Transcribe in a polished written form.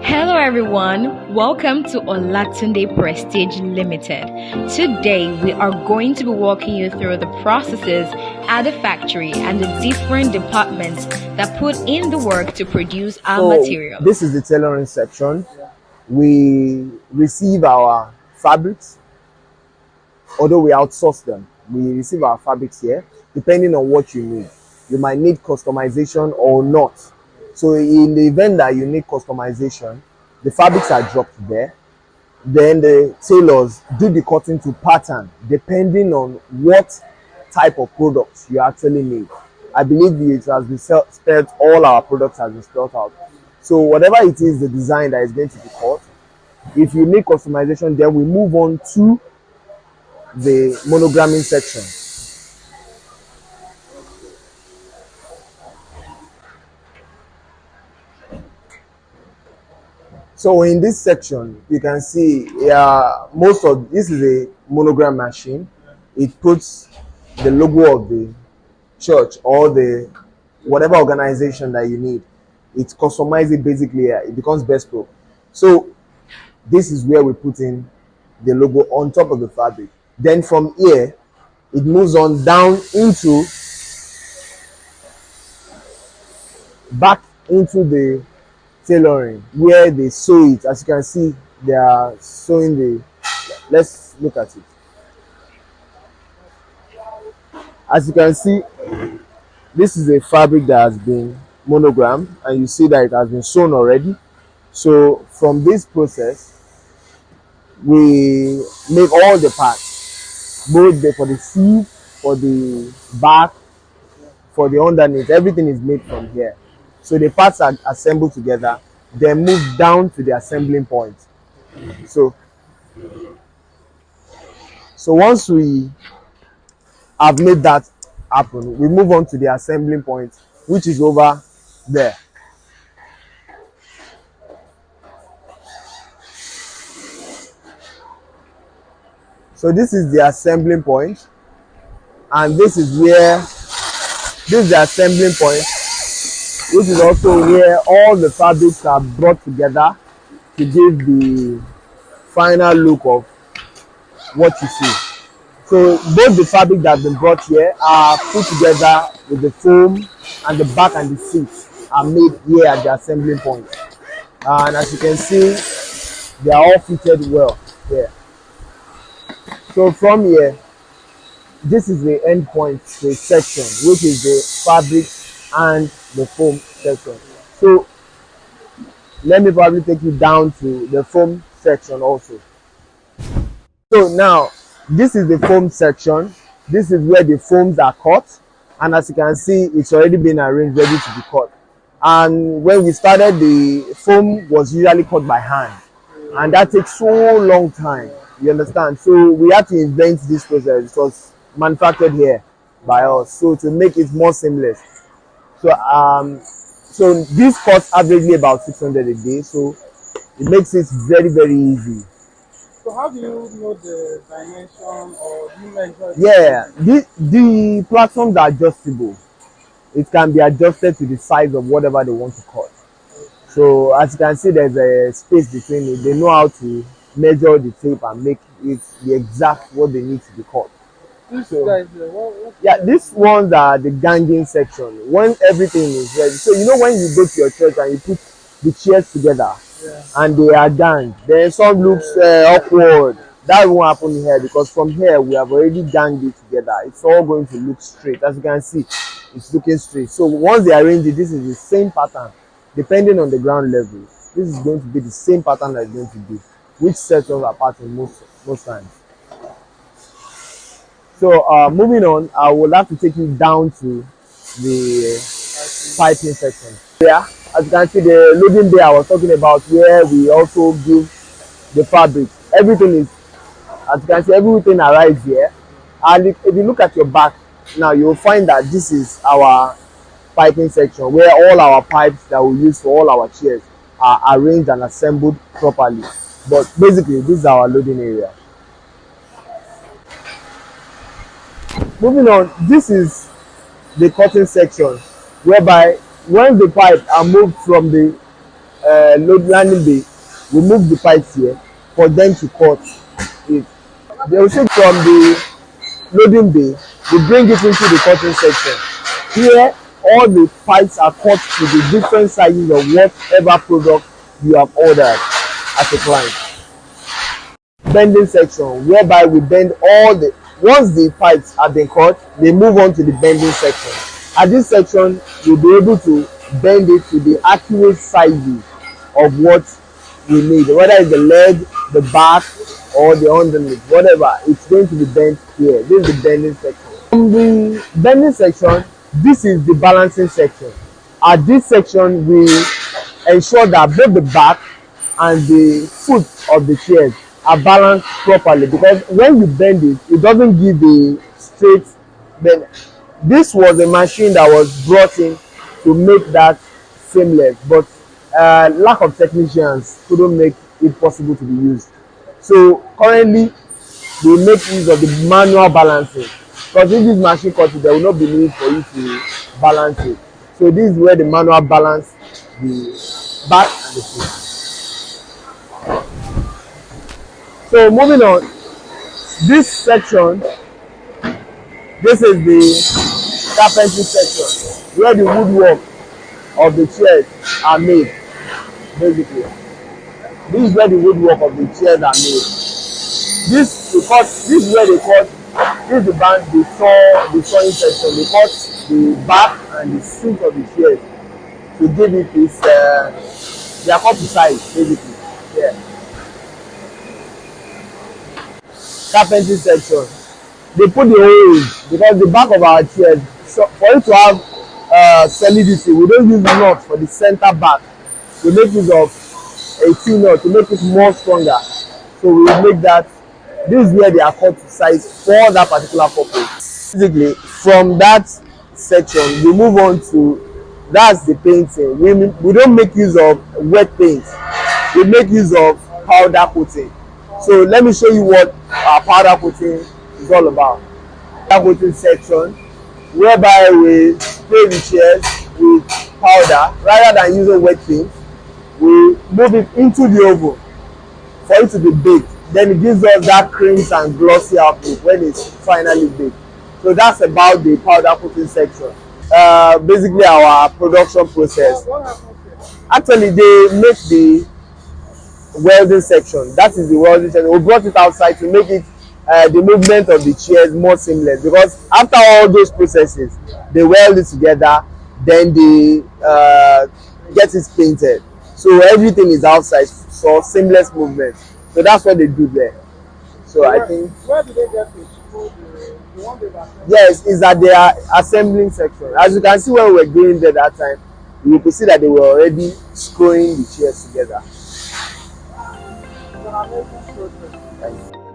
Hello everyone, welcome to Olatunde Prestige Limited. Today we are going to be walking you through the processes at the factory and the different departments that put in the work to produce our materials. This is the tailoring section. We receive our fabrics, although we outsource them. We receive our fabrics here, depending on what you need. You might need customization or not. So in the event that you need customization, the fabrics are dropped there. Then the tailors do the cutting to pattern, depending on what type of products you actually need. I believe it has been spelled, all our products have been spelled out. So whatever it is, the design that is going to be cut, if you need customization, then we move on to the monogramming section. So in this section, you can see most of this is a monogram machine. It puts the logo of the church or the whatever organization that you need. It customizes it basically. It becomes bespoke. So this is where we put in the logo on top of the fabric. Then from here, it moves on down into back into the tailoring where they sew it. As you can see, they are sewing the, let's look at it. As you can see, this is a fabric that has been monogrammed, and you see that it has been sewn already. So from this process, we make all the parts, both for the sleeve, for the back, for the underneath. Everything is made from here. So the parts are assembled together, then move down to the assembling point. So once we have made that happen, we move on to the assembling point, which is over there. So this is the assembling point, and this is the assembling point, which is also where all the fabrics are brought together to give the final look of what you see. So both the fabric that have been brought here are put together with the foam, and the back and the seats are made here at the assembling point. And as you can see, they are all fitted well here. So from here, this is the end point, the section, which is the fabric and the foam section. So let me probably take you down to the foam section also. So now this is the foam section. This is where the foams are cut, and as you can see, it's already been arranged, ready to be cut. And when we started, the foam was usually cut by hand, and that takes so long time, you understand. So we had to invent this process. It was manufactured here by us, so to make it more seamless. So this costs averagely about 600 a day, so it makes it very, very easy. So how do you know the dimension, or do you measure it? Yeah, the platforms are adjustable. It can be adjusted to the size of whatever they want to cut. So as you can see, there's a space between it. They know how to measure the tape and make it the exact what they need to be cut. These ones are the ganging section. When everything is ready. So you know when you go to your church and you put the chairs together, and they are ganged, then some looks awkward. That won't happen here, because from here we have already ganged it together. It's all going to look straight. As you can see, it's looking straight. So once they arrange it, this is the same pattern. Depending on the ground level, this is going to be the same pattern that is going to be, which sets us apart in most times. So moving on, I would like to take you down to the piping section. Yeah, as you can see, the loading bay I was talking about, where we also give the fabric. Everything is, as you can see, everything arrives here. And if you look at your back now, you'll find that this is our piping section, where all our pipes that we use for all our chairs are arranged and assembled properly. But basically, this is our loading area. Moving on, this is the cutting section, whereby when the pipes are moved from the landing bay, we move the pipes here for them to cut it. They will take from the loading bay, we bring it into the cutting section. Here, all the pipes are cut to the different sizes of whatever product you have ordered as a client. Bending section, whereby we bend all the, once the pipes have been cut, they move on to the bending section. At this section, you'll be able to bend it to the accurate sizes of what we need, whether it's the leg, the back, or the underneath, whatever, it's going to be bent here. This is the bending section. From the bending section, this is the balancing section. At this section, we ensure that both the back and the foot of the chairs are balanced properly, because when you bend it, it doesn't give a straight bend. This was a machine that was brought in to make that seamless, but lack of technicians couldn't make it possible to be used. So currently, we make use of the manual balancing, because if this machine cuts it, there will not be need for you to balance it. So this is where the manual balance the back and the foot. So moving on, this section, this is the carpentry section, where the woodwork of the chairs are made. Basically, this is where the woodwork of the chairs are made. This because this is where they cut. This is the band, the sawing section. They cut the back and the seat of the chairs to give it this. They are cut to size, basically. Yeah. Carpentry section. They put the holes because the back of our chairs, so for it to have solidity, we don't use nuts for the center back. We make use of a T-nut to make it more stronger. So we make that. This is where they are cut to size for that particular purpose. Basically, from that section, we move on to, that's the painting. We don't make use of wet paint. We make use of powder coating. So let me show you what our powder coating is all about. Powder coating section, whereby we spray the chairs with powder rather than using wet paint. We move it into the oven for it to be baked. Then it gives us that crisp and glossy outlook when it's finally baked. So that's about the powder coating section. Basically our production process. Actually, they make the welding section. That is the welding section. We brought it outside to make it the movement of the chairs more seamless, because after all those processes, they weld it together, then they get it painted. So everything is outside, so seamless movement. So that's what they do there. So Where, I think. where do they get it? The one they are Yes, is at their assembling section. As you can see, when we were going there that time, you could see that they were already screwing the chairs together. It's an amazing process. Thank you.